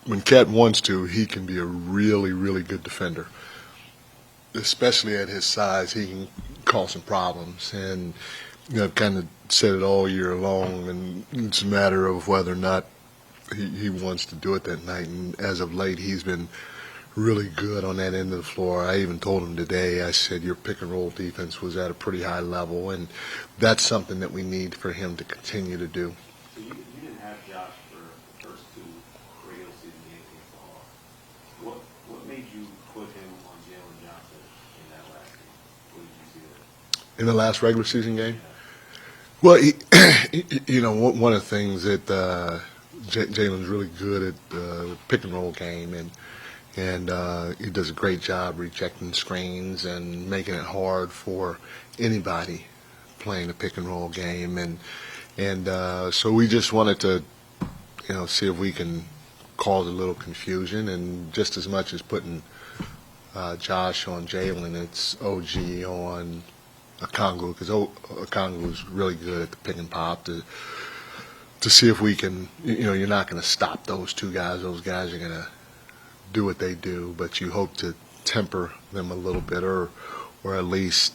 when Cat wants to, he can be a really, really good defender. Especially at his size, he can cause some problems. And I've kind of said it all year long, and it's a matter of whether or not he wants to do it that night. And as of late, he's been really good on that end of the floor. I even told him today, I said, your pick and roll defense was at a pretty high level, and that's something that we need for him to continue to do. So you didn't have Josh for the first two regular season games against the Hawks. What made you put him on Jalen Johnson in that last game? What did you see there? In the last regular season game? Yeah. Well, one of the things that Jalen's really good at the pick and roll game, and he does a great job rejecting screens and making it hard for anybody playing the pick and roll game, and so we just wanted to, see if we can cause a little confusion, and just as much as putting Josh on Jalen, it's OG on Okongwu, because Okongwu is really good at the pick and pop to see if we can, you're not going to stop those two guys. Those guys are going to do what they do, but you hope to temper them a little bit, or at least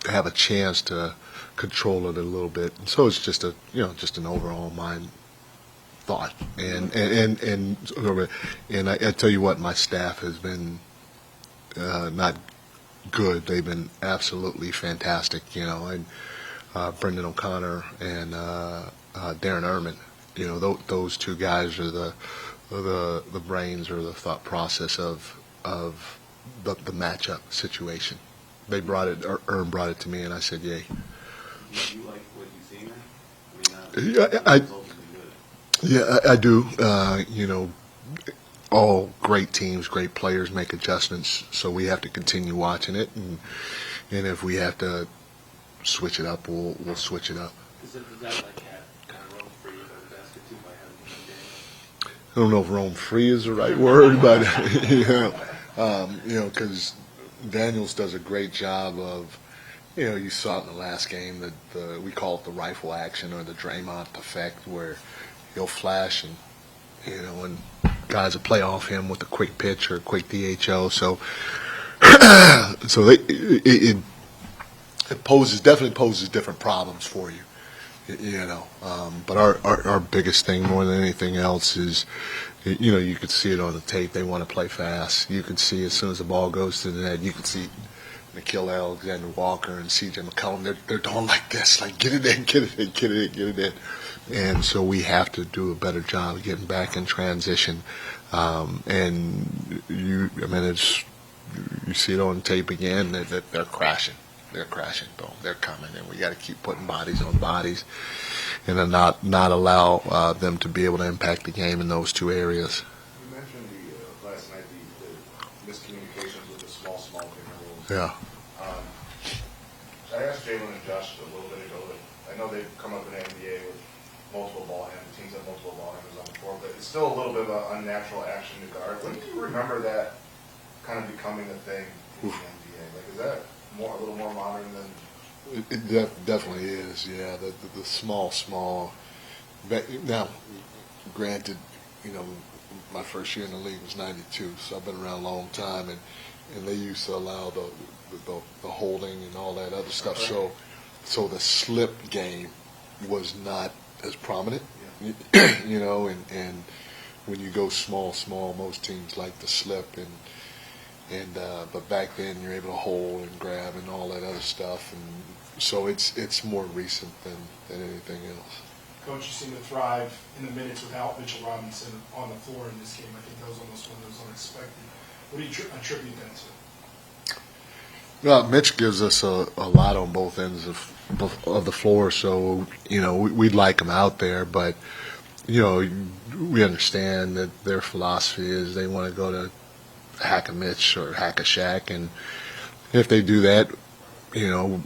have a chance to control it a little bit. And so it's just just an overall mind thought. And I tell you what, my staff has been not good. They've been absolutely fantastic, and Brendan O'Connor and Darren Ehrman, those two guys are the brains or the thought process of the matchup situation. They brought it, Ern brought it to me, and I said, yay. Do you like what you've seen there? I do. All great teams, great players make adjustments, so we have to continue watching it, and if we have to switch it up, we'll switch it up. Is that like kind of roam free of the basket too by having Daniel? I don't know if roam free is the right word, but because Daniels does a great job of, you saw it in the last game that we call it the rifle action or the Draymond effect, where he'll flash and and guys will play off him with a quick pitch or a quick DHO. So it definitely poses different problems for you. But our biggest thing more than anything else is, you could see it on the tape. They want to play fast. You can see as soon as the ball goes to the net, you can see Nikhil Alexander-Walker and C.J. McCollum. They're doing like this, like get it in, get it in, get it in, get it in. And so we have to do a better job of getting back in transition. You see it on tape again. They're crashing. They're crashing, though. They're coming, and we got to keep putting bodies on bodies, and then not allow them to be able to impact the game in those two areas. You mentioned last night the miscommunications with the small pick and rolls. Yeah. I asked Jalen and Josh a little bit ago that I know they've come up in the NBA with multiple ball handlers, teams have multiple ball handlers on the floor, but it's still a little bit of an unnatural action to guard. When do you remember that kind of becoming a thing in the NBA? Like, is that a little more modern than? It definitely is, yeah. The small. Now, granted, my first year in the league was '92, so I've been around a long time, and they used to allow the holding and all that other stuff. So the slip game was not as prominent, and when you go small, most teams like to slip, but back then you're able to hold and grab and all that other stuff, and so it's more recent than anything else. Coach, you seem to thrive in the minutes without Mitchell Robinson on the floor in this game. I think that was almost one that was unexpected. What do you attribute that to? Well, Mitch gives us a lot on both ends of the floor, so we'd like him out there, but we understand that their philosophy is they want to go to hack a Mitch or hack a Shaq, and if they do that,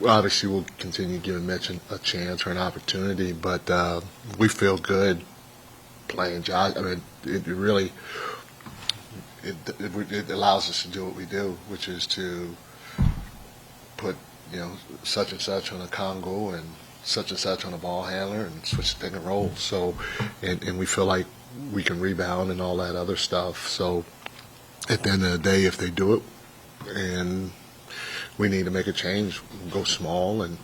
obviously we'll continue giving Mitch a chance or an opportunity, but we feel good playing Josh. I mean, it really allows us to do what we do, which is to put such and such on a Congo and such on a ball handler and switch the pick and roll. So, and we feel like we can rebound and all that other stuff. So at the end of the day, if they do it and we need to make a change, we'll go small, and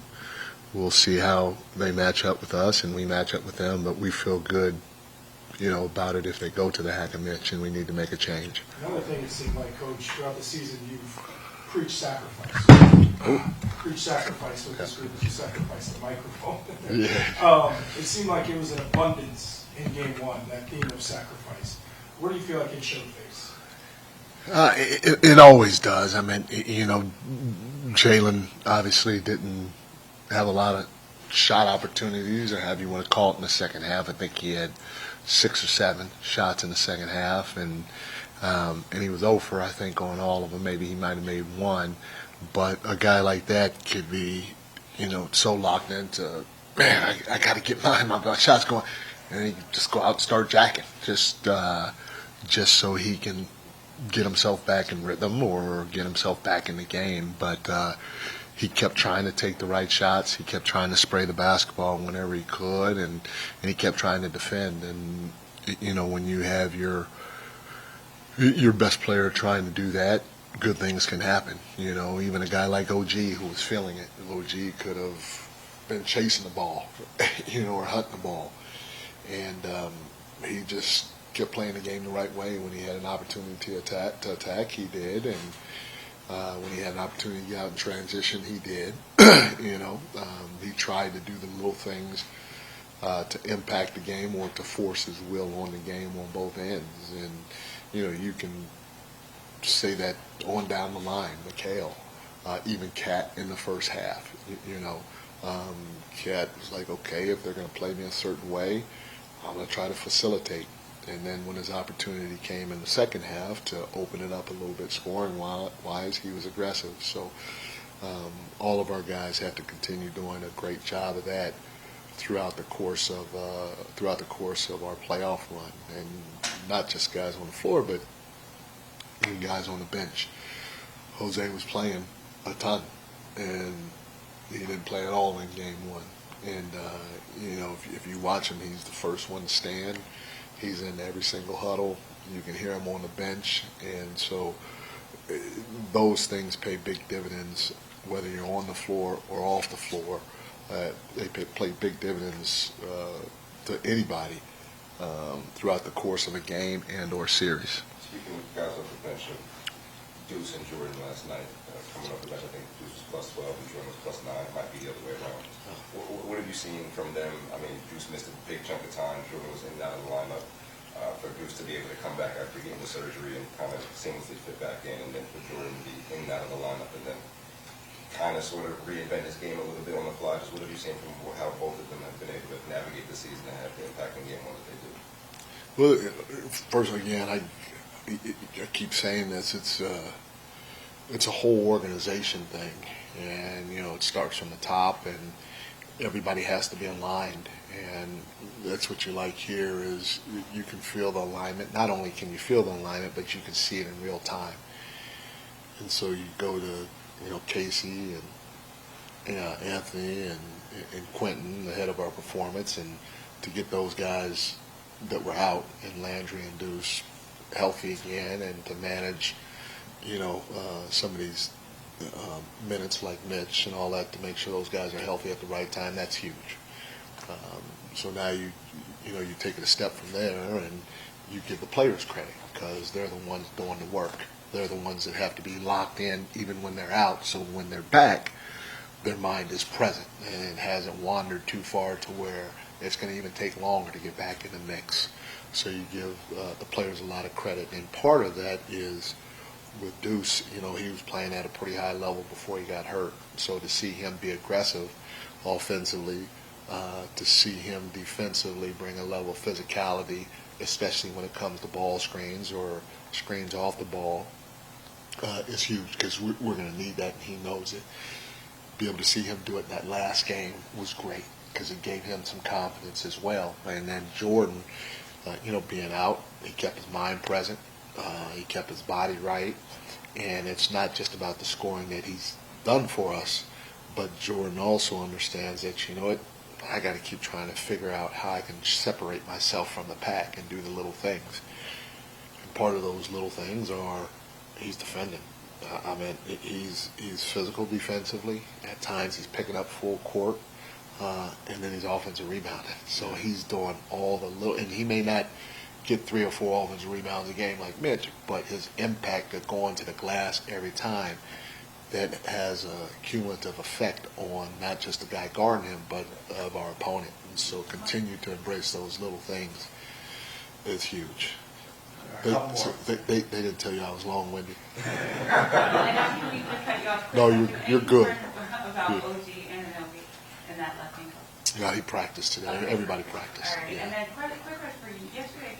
we'll see how they match up with us and we match up with them. But we feel good, about it if they go to the hack and Mitch and we need to make a change. Another thing it seemed like, Coach, throughout the season, you've preached sacrifice. Preach sacrifice with this group as you sacrifice the microphone. Yeah. It seemed like it was an abundance in Game 1, that theme of sacrifice. Where do you feel like it showed face? It always does. I mean, Jalen obviously didn't have a lot of shot opportunities, or however you want to call it, in the second half. I think he had 6 or 7 shots in the second half, and he was 0 for, I think, on all of them. Maybe he might have made 1. But a guy like that could be, so locked into, man, I got to get my shots going. And he can just go out and start jacking, just so he can get himself back in rhythm or get himself back in the game. But he kept trying to take the right shots. He kept trying to spray the basketball whenever he could, and he kept trying to defend. And, when you have your best player trying to do that, good things can happen. Even a guy like OG who was feeling it. OG could have been chasing the ball, or hunting the ball. And he just kept playing the game the right way. When he had an opportunity to attack, he did. And when he had an opportunity to get out in transition, he did. He tried to do the little things to impact the game or to force his will on the game on both ends. And, you can say that on down the line, McHale, even Cat in the first half, Cat was like, okay, if they're going to play me a certain way, I'm going to try to facilitate. And then when his opportunity came in the second half to open it up a little bit scoring-wise, he was aggressive. So all of our guys have to continue doing a great job of that throughout the course of our playoff run, and not just guys on the floor, but even guys on the bench. Jose was playing a ton, and he didn't play at all in Game 1. And if you watch him, he's the first one to stand. He's in every single huddle. You can hear him on the bench. And so those things pay big dividends, whether you're on the floor or off the floor. They play big dividends to anybody throughout the course of a game and or series. Speaking of guys off the bench, Deuce and Jordan last night, coming off the bench, I think Deuce was +12 and Jordan was +9. It might be the other way around. What have you seen from them? I mean, Deuce missed a big chunk of time. Jordan was in and out of the lineup. For Deuce to be able to come back after getting the surgery and kind of seamlessly fit back in, and then for Jordan to be in and out of the lineup, and then kind of sort of reinvent his game a little bit on the fly. Just what have you seen from how both of them have been able to navigate the season and have the impact in Game 1 that they do? Well, first again, I keep saying this. It's a whole organization thing, and it starts from the top, and everybody has to be aligned. And that's what you like here is you can feel the alignment. Not only can you feel the alignment, but you can see it in real time. And so you go to Casey and Anthony and Quentin, the head of our performance, and to get those guys that were out, and Landry and Deuce, healthy again, and to manage some of these minutes like Mitch and all that, to make sure those guys are healthy at the right time, that's huge. So now you take it a step from there, and you give the players credit because they're the ones doing the work. They're the ones that have to be locked in even when they're out, so when they're back, their mind is present and hasn't wandered too far to where it's going to even take longer to get back in the mix. So you give the players a lot of credit, and part of that is with Deuce, he was playing at a pretty high level before he got hurt. So to see him be aggressive offensively, to see him defensively bring a level of physicality, especially when it comes to ball screens or screens off the ball, is huge because we're going to need that, and he knows it. Be able to see him do it in that last game was great because it gave him some confidence as well. And then Jordan, being out, he kept his mind present. He kept his body right. And it's not just about the scoring that he's done for us, but Jordan also understands that, I got to keep trying to figure out how I can separate myself from the pack and do the little things. And part of those little things are he's defending. I mean, he's physical defensively. At times, he's picking up full court, and then he's offensive rebounding. So he's doing all the little, and he may not get 3 or 4 offensive rebounds a game like Mitch, but his impact of going to the glass every time, that has a cumulative effect on not just the guy guarding him, but of our opponent. And so continue to embrace those little things is huge. They didn't tell you I was long-winded. And I think we cut you off. No, you're good. About Good. OG and that left ankle. Yeah, he practiced today. Okay. Everybody practiced. All right, Yeah. and then quick question for you. Yesterday,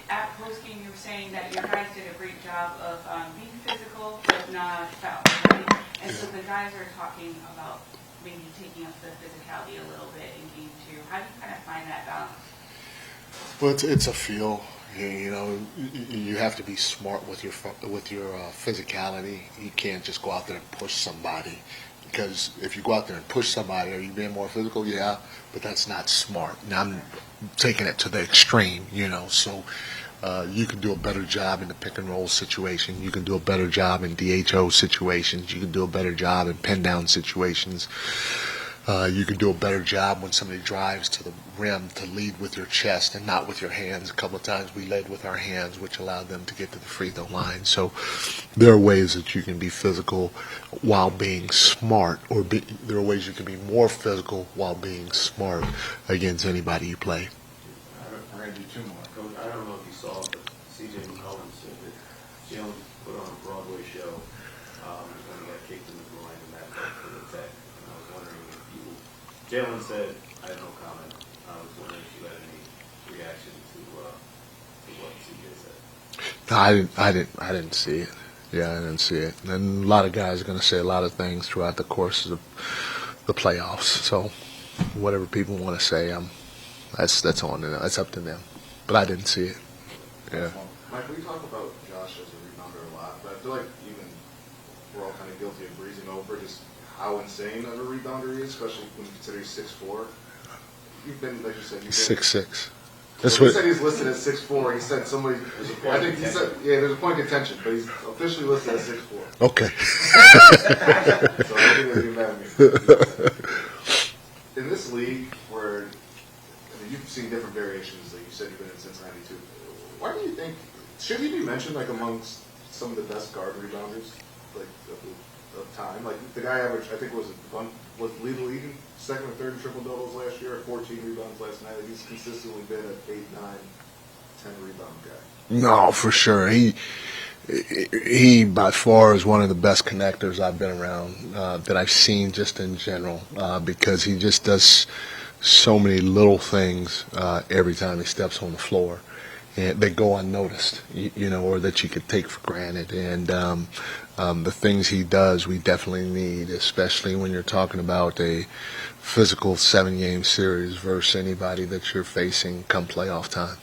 at postgame, you were saying that your guys did a great job of being physical, but not foul, right? And so the guys are talking about maybe taking up the physicality a little bit in game 2. How do you kind of find that balance? Well, it's a feel. You know, you have to be smart with your physicality. You can't just go out there and push somebody, because if you go out there and push somebody, are you being more physical? Yeah, but that's not smart. Now I'm taking it to the extreme. You know, so you can do a better job in the pick and roll situation. You can do a better job in DHO situations. You can do a better job in pin down situations. You can do a better job when somebody drives to the rim to lead with your chest and not with your hands. A couple of times we led with our hands, which allowed them to get to the free throw line. So there are ways that you can be physical while being smart, or there are ways you can be more physical while being smart against anybody you play. We're going to do 2 more. Coach, I don't know if you saw, but C.J. McCollum said that Jalen put on a Broadway show when he got kicked in the groin and that for the tech. And I was wondering if you, Jalen said, I have no comment. I was wondering if you had any reaction to what C.J. said. No, I didn't see it. Yeah, I didn't see it. And a lot of guys are going to say a lot of things throughout the course of the playoffs. So whatever people want to say, that's on them. That's up to them. But I didn't see it. Yeah. Mike, we talk about Josh as a rebounder a lot, but I feel like even we're all kind of guilty of breezing over just how insane of a rebounder he is, especially when you consider he's 6'4". You've been, like you said, you've been 6'6". That's what he said. He's listed as 6'4". He said somebody. I think he said, yeah, there's a point of contention, but he's officially listed as 6'4". Okay. So I think they're mad at me. In this league, where you've seen different variations, like you said, you've been in since '92. Why do you think should he be mentioned like amongst some of the best guard rebounders, like of time? Like the guy averaged, I think was lead the league in second or third in triple doubles last year, 14 rebounds last night. Like he's consistently been an 8, 9, 10 rebound guy. No, for sure. He by far is one of the best connectors I've been around, that I've seen just in general, because he just does so many little things every time he steps on the floor, and they go unnoticed, you know, or that you could take for granted. And the things he does, we definitely need, especially when you're talking about a physical 7-game series versus anybody that you're facing come playoff time.